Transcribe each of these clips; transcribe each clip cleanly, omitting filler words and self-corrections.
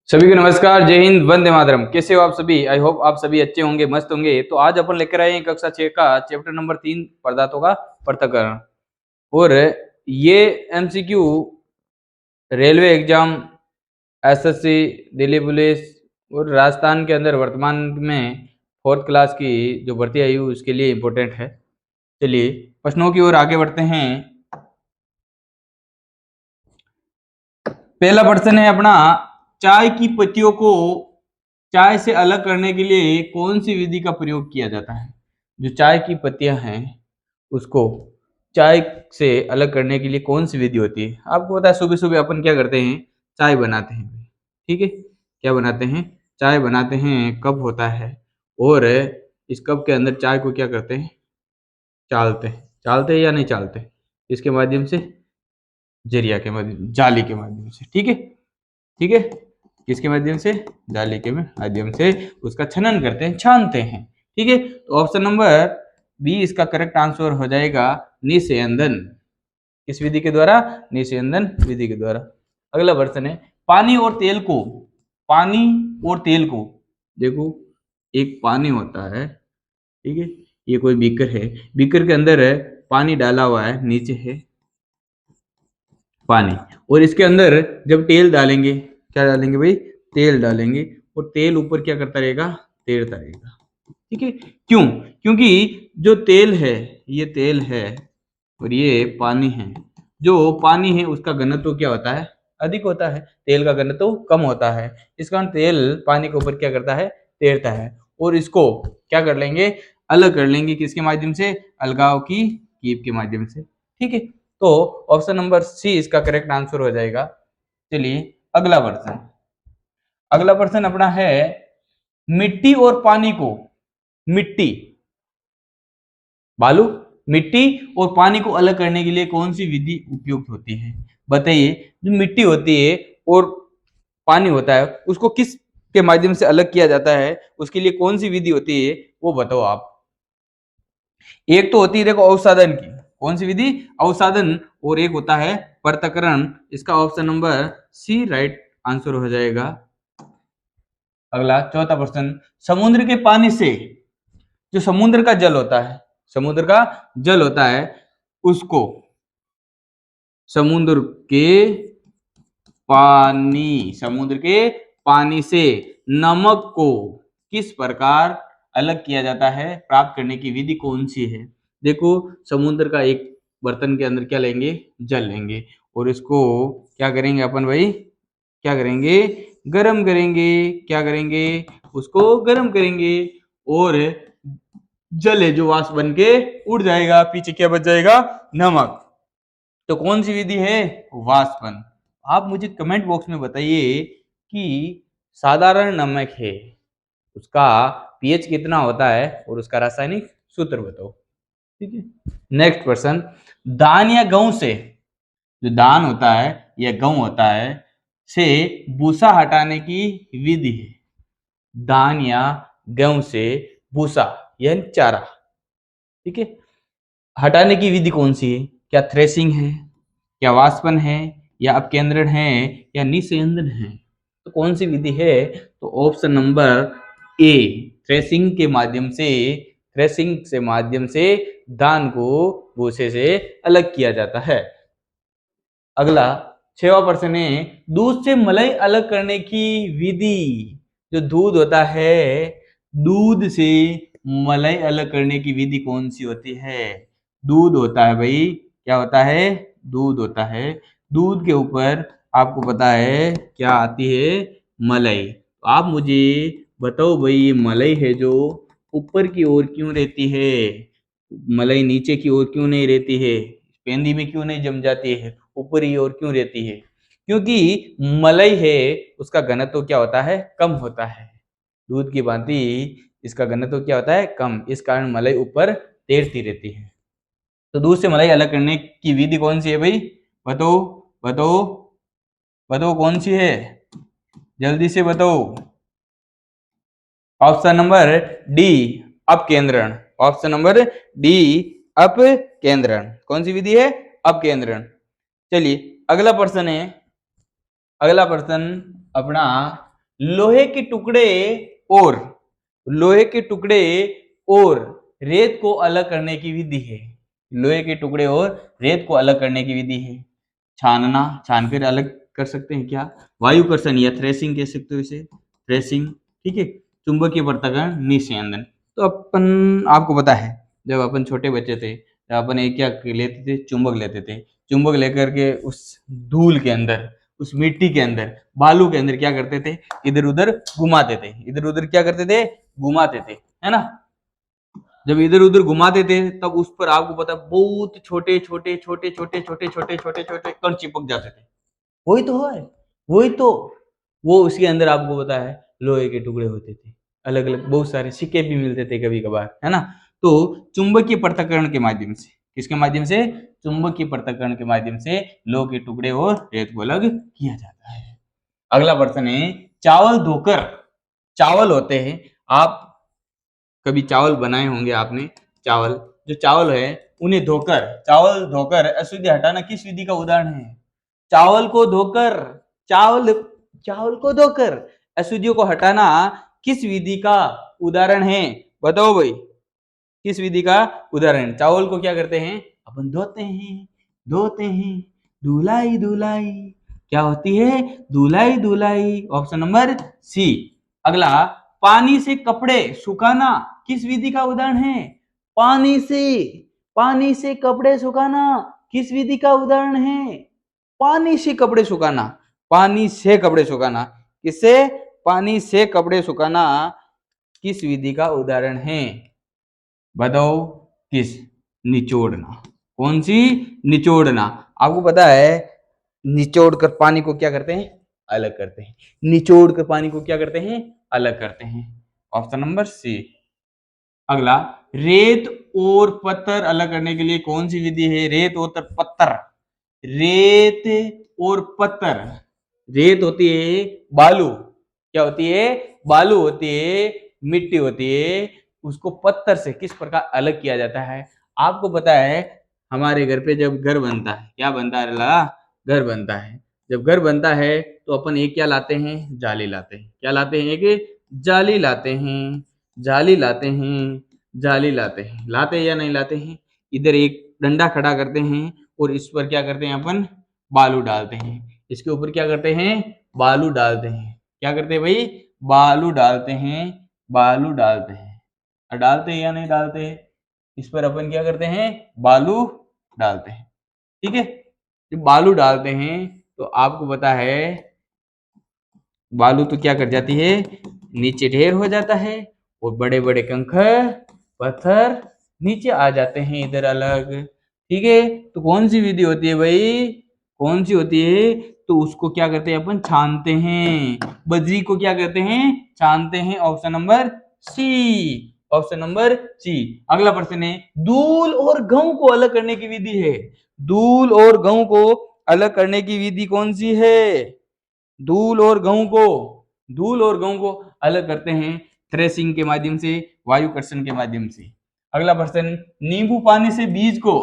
सभी को नमस्कार, जय हिंद, वंदे मातरम। कैसे हो आप सभी? आई होप आप सभी अच्छे होंगे, मस्त होंगे। तो आज अपन लेकर आए हैं कक्षा 6 का चैप्टर नंबर 3 पदार्थों का पृथक्करण। और ये MCQ railway exam, SSC, Delhi police और राजस्थान के अंदर वर्तमान में 4th क्लास की जो भर्ती आई हुई उसके लिए इम्पोर्टेंट है। चलिए प्रश्नों की ओर आगे बढ़ते हैं। पहला प्रश्न है अपना, चाय की पत्तियों को चाय से अलग करने के लिए कौन सी विधि का प्रयोग किया जाता है? जो चाय की पत्तियां हैं उसको चाय से अलग करने के लिए कौन सी विधि होती है? आपको पता है सुबह सुबह अपन क्या करते हैं? चाय बनाते हैं। ठीक है, क्या बनाते हैं? चाय बनाते हैं। कप होता है और इस कप के अंदर चाय को क्या करते हैं? चालते हैं। चालते हैं या नहीं चालते? इसके माध्यम से, जरिया के माध्यम, जाली के माध्यम से। ठीक है, ठीक है, किसके माध्यम से? जाली के माध्यम से उसका छनन करते हैं, छानते हैं। ठीक है, तो ऑप्शन नंबर बी इसका करेक्ट आंसर हो जाएगा, निस्यंदन। किस विधि के द्वारा? निस्यंदन विधि के द्वारा। अगला प्रश्न है, पानी और तेल को, पानी और तेल को, देखो एक पानी होता है, ठीक है, ये कोई बीकर है, बीकर के अंदर है पानी डाला हुआ है, नीचे है पानी, और इसके अंदर जब तेल डालेंगे, क्या डालेंगे भाई? तेल डालेंगे, और तेल ऊपर क्या करता रहेगा? तैरता रहेगा। ठीक है, क्यों? क्योंकि जो तेल है, ये तेल है और ये पानी है। जो पानी है उसका घनत्व क्या होता है? अधिक होता है। तेल का घनत्व कम होता है। इस कारण तेल पानी के ऊपर क्या करता है? तैरता है। और इसको क्या कर लेंगे? अलग कर लेंगे। किसके माध्यम से? अलगाव की कीप के माध्यम से। ठीक है, तो ऑप्शन नंबर सी इसका करेक्ट आंसर हो जाएगा। चलिए अगला प्रश्न, अगला प्रश्न अपना है, मिट्टी और पानी को, मिट्टी, बालू, मिट्टी और पानी को अलग करने के लिए कौन सी विधि उपयुक्त होती है? बताइए, जो मिट्टी होती है और पानी होता है उसको किस के माध्यम से अलग किया जाता है? उसके लिए कौन सी विधि होती है वो बताओ आप। एक तो होती है देखो अवसादन की, कौन सी विधि? अवसादन। और एक होता है पृथक्करण। इसका option number C right answer हो जाएगा। अगला चौथा प्रश्न, समुद्र के पानी से, जो समुद्र का जल होता है, समुद्र का जल होता है उसको, समुद्र के पानी, समुद्र के पानी से नमक को किस प्रकार अलग किया जाता है? प्राप्त करने की विधि कौन सी है? देखो समुद्र का एक बर्तन के अंदर क्या लेंगे? जल लेंगे, और इसको क्या करेंगे अपन भाई? क्या करेंगे? गरम करेंगे। क्या करेंगे? उसको गरम करेंगे, और जल है जो वाष्प बन के उड़ जाएगा। पीछे क्या बच जाएगा? नमक। तो कौन सी विधि है? वाष्पन। आप मुझे कमेंट बॉक्स में बताइए कि साधारण नमक है उसका पीएच कितना होता है और उसका रासायनिक सूत्र बताओ। ठीक है, नेक्स्ट क्वेश्चन, धान या गेहूं से, जो धान होता है या गेहूं होता है से भूसा हटाने की विधि है। धान या गेहूं से भूसा यानी चारा, ठीक है, हटाने की विधि कौन सी है? क्या थ्रेसिंग है, क्या वाष्पन है, या अपकेंद्रण है, या निस्यंदन है? तो कौन सी विधि है? तो ऑप्शन नंबर ए, थ्रेसिंग के माध्यम से, थ्रेसिंग से माध्यम से धान को भूसे से अलग किया जाता है। अगला छठवां प्रश्न है, दूध से मलाई अलग करने की विधि, जो दूध होता है, दूध से मलाई अलग करने की विधि कौन सी होती है? दूध होता है भाई, क्या होता है? दूध होता है। दूध के ऊपर आपको पता है क्या आती है? मलाई। तो आप मुझे बताओ भाई, ये मलाई है जो ऊपर की ओर क्यों रहती है? मलाई नीचे की ओर क्यों नहीं रहती है? पेंदी में क्यों नहीं जम जाती है? ऊपर की ओर क्यों रहती है? क्योंकि मलाई है उसका घनत्व क्या होता है? कम होता है। दूध की भांति इसका घनत्व क्या होता है? कम। इस कारण मलाई ऊपर तैरती रहती है। तो दूध से मलाई अलग करने की विधि कौन सी है भाई? बताओ, बताओ, बताओ कौन सी है? जल्दी से बताओ। ऑप्शन नंबर डी, अपकेंद्रण। ऑप्शन नंबर डी, अपकेंद्रण। कौन सी विधि है? अपकेंद्रण। चलिए अगला प्रश्न है, अगला प्रश्न अपना लोहे के टुकड़े और लोहे के टुकड़े और रेत को अलग करने की विधि है। लोहे के टुकड़े और रेत को अलग करने की विधि है। छानना, छानकर अलग कर सकते हैं क्या? वायुकर्षण या थ्रेसिंग कह सकते हो इसे, थ्रेसिंग, ठीक है। चुंबकीय पृथक्करण, निस्यंदन। तो अपन, आपको पता है जब अपन छोटे बच्चे थे तो अपन एक क्या लेते थे, चुंबक लेते थे। चुंबक लेकर के उस धूल के अंदर, उस मिट्टी के अंदर, बालू के अंदर क्या करते थे, इधर उधर घुमाते थे। इधर उधर क्या करते थे, घुमाते थे, है ना। जब इधर उधर घुमाते थे तब उस पर आपको पता है बहुत छोटे छोटे छोटे छोटे छोटे छोटे छोटे छोटे कण चिपक जाते थे। वही तो है, वही तो, वो उसके अंदर आपको पता है लोहे के टुकड़े होते थे। अलग अलग बहुत सारे सिक्के भी मिलते थे कभी कभार, है ना। तो चुंबकीय पृथक्करण के माध्यम से, किसके माध्यम से, चुंबकीय पृथक्करण के माध्यम से लोहे के टुकड़े और रेत को अलग किया जाता है। अगला प्रश्न है, चावल धोकर, चावल होते हैं, आप कभी चावल बनाए होंगे आपने, चावल, जो चावल है उन्हें धोकर, चावल धोकर अशुद्धि हटाना किस विधि का उदाहरण है? चावल को धोकर, चावल चावल को धोकर अशुद्धियों को हटाना किस विधि का उदाहरण है? बताओ भाई, किस विधि का उदाहरण? चावल को क्या करते हैं अपन, धोते हैं, धोते हैं, धुलाई धुलाई, क्या होती है, धुलाई धुलाई। Option number C. अगला, पानी से कपड़े सुखाना किस विधि का उदाहरण है? पानी से, पानी से कपड़े सुखाना किस विधि का उदाहरण है? पानी से कपड़े सुखाना, पानी से कपड़े सुखाना, किससे, पानी से कपड़े सुखाना किस विधि का उदाहरण है? बताओ किस, निचोड़ना। कौन सी, निचोड़ना। आपको पता है निचोड़ कर पानी को क्या करते हैं, अलग करते हैं। निचोड़ कर पानी को क्या करते हैं, अलग करते हैं। Option number C. अगला, रेत और पत्थर अलग करने के लिए कौन सी विधि है? रेत और पत्थर, रेत और पत्थर, रेत होती है बालू, क्या होती है, बालू होती है, मिट्टी होती है, उसको पत्थर से किस प्रकार अलग किया जाता है? आपको पता है हमारे घर पे जब घर बनता है, क्या बनता है ला, घर बनता है। जब घर बनता है तो अपन एक क्या लाते हैं, जाली लाते हैं। क्या लाते हैं, एक जाली लाते हैं, जाली लाते हैं, जाली लाते हैं, लाते हैं या नहीं लाते हैं। इधर एक डंडा खड़ा करते हैं और इस पर क्या करते हैं अपन, बालू डालते हैं। इसके ऊपर क्या करते हैं, बालू डालते हैं। क्या करते हैं भाई, बालू डालते हैं, बालू डालते हैं। और डालते हैं या नहीं डालते हैं, इस पर अपन क्या करते हैं, बालू डालते हैं, ठीक है। जब बालू डालते हैं तो आपको पता है बालू तो क्या कर जाती है, नीचे ढेर हो जाता है और बड़े बड़े कंकड़ पत्थर नीचे आ जाते हैं इधर अलग, ठीक है। तो कौन सी विधि होती है भाई, कौन सी होती है? तो उसको क्या करते हैं अपन, छानते हैं। बजरी को क्या करते हैं, छानते हैं। Option number C, option number C. अगला प्रश्न है, दूल और गेहूं को अलग करने की विधि है। दूल और गेहूं को अलग करने की विधि कौन सी है? धूल और गेहूं को, धूल और गेहूं को अलग करते हैं थ्रेसिंग के माध्यम से, वायुकर्षण के माध्यम से। अगला प्रश्न, नींबू पानी से बीज को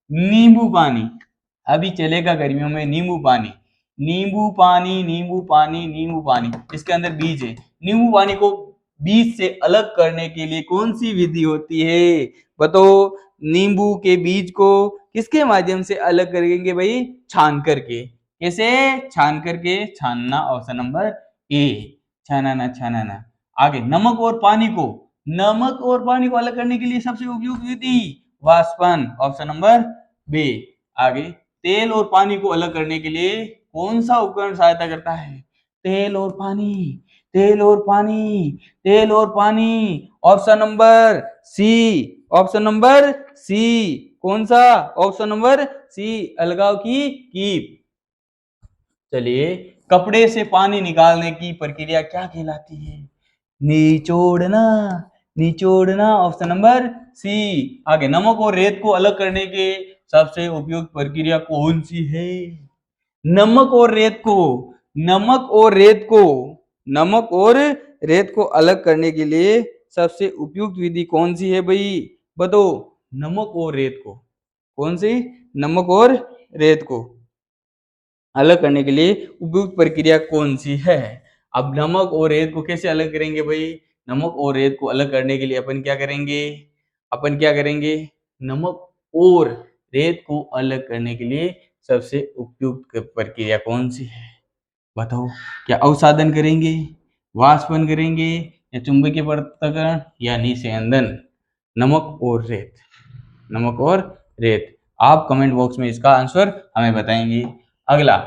नींबू पानी, अभी चलेगा गर्मियों में नींबू पानी, नींबू पानी, नींबू पानी, नींबू पानी, इसके अंदर बीज है। नींबू पानी को बीज से अलग करने के लिए कौन सी विधि होती है? बताओ, नींबू के बीज को किसके माध्यम से अलग करेंगे भाई? छान करके। कैसे? छान करके, छानना। ऑप्शन नंबर ए, छानना, छानना। आगे, नमक और पानी को, नमक और पानी को अलग करने के लिए सबसे उपयुक्त विधि वाष्पन। Option number B. आगे, तेल और पानी को अलग करने के लिए कौन सा उपकरण सहायता करता है? तेल और पानी, तेल और पानी, तेल और पानी। Option number C, option number C. कौन सा? ऑप्शन नंबर सी, अलगाव की कीप। चलिए, कपड़े से पानी निकालने की प्रक्रिया क्या कहलाती है? निचोड़ना, निचोड़ना। Option number C. आगे, नमक और रेत को अलग करने के सबसे उपयुक्त प्रक्रिया कौन सी है? नमक और रेत को, नमक और रेत को, नमक और रेत को अलग करने के लिए सबसे उपयुक्त विधि कौन सी है भाई? बताओ, नमक और रेत को, कौन सी? नमक और रेत को अलग करने के लिए उपयुक्त प्रक्रिया कौन सी है? अब नमक और रेत को कैसे अलग करेंगे भाई? नमक और रेत को अलग करने के लिए अपन क्या करेंगे? नमक और रेत को अलग करने के लिए सबसे उपयुक्त प्रक्रिया कौन सी है? बताओ, क्या अवसादन करेंगे, वाष्पन करेंगे, या चुंबकीय पृथक्करण, या निस्यंदन? नमक और रेत। आप कमेंट बॉक्स में इसका आंसर हमें बताएंगे। अगला,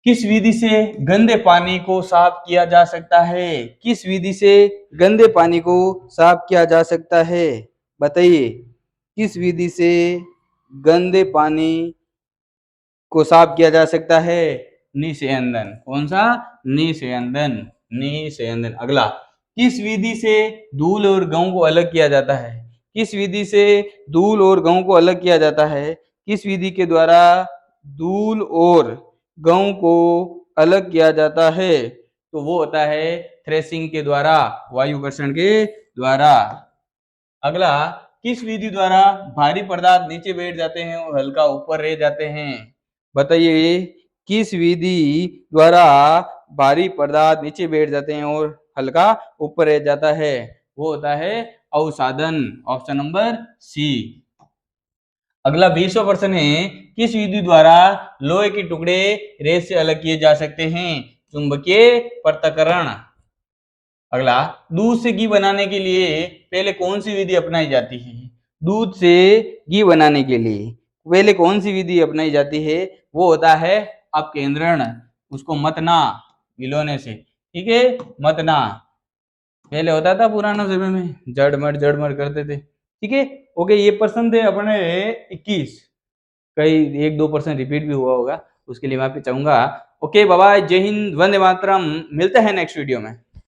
किस विधि से गंदे पानी को साफ किया जा सकता है? किस विधि से गंदे पानी को साफ किया जा सकता है? बताइए, किस विधि से गंदे पानी को साफ किया जा सकता है? निस्यंदन। कौन सा? निस्यंदन। अगला, किस विधि से धूल और गेहूं को अलग किया जाता है? किस विधि से धूल और गेहूं को अलग किया जाता है? किस विधि के द्वारा धूल और गेहूं को अलग किया जाता है? तो वो होता है थ्रेसिंग के द्वारा, वायुकर्षण के द्वारा। अगला, किस विधि द्वारा भारी पदार्थ नीचे बैठ जाते हैं और हल्का ऊपर रह जाते हैं? बताइए, किस विधि द्वारा भारी पदार्थ नीचे बैठ जाते हैं और हल्का ऊपर रह जाता है? वो होता है अवसादन। Option number C. अगला 20वां प्रश्न है, किस विधि द्वारा लोहे के टुकड़े रेत से अलग किए जा सकते हैं? चुंबकीय पृथक्करण। अगला, दूध से घी बनाने के लिए पहले कौन सी विधि अपनाई जाती है? दूध से घी बनाने के लिए पहले कौन सी विधि अपनाई जाती है? वो होता है अपकेंद्रण। उसको मतना, मिलाने से, ठीक है, मतना पहले होता था पुराना समय में, जड़मड़ करते थे, ठीक है। ओके, ये प्रश्न थे अपने 21, कई 1-2% रिपीट भी हुआ होगा, उसके लिए माफी चाहूंगा। ओके, बाय बाय, जय हिंद, वंदे मातरम। मिलते हैं नेक्स्ट वीडियो में।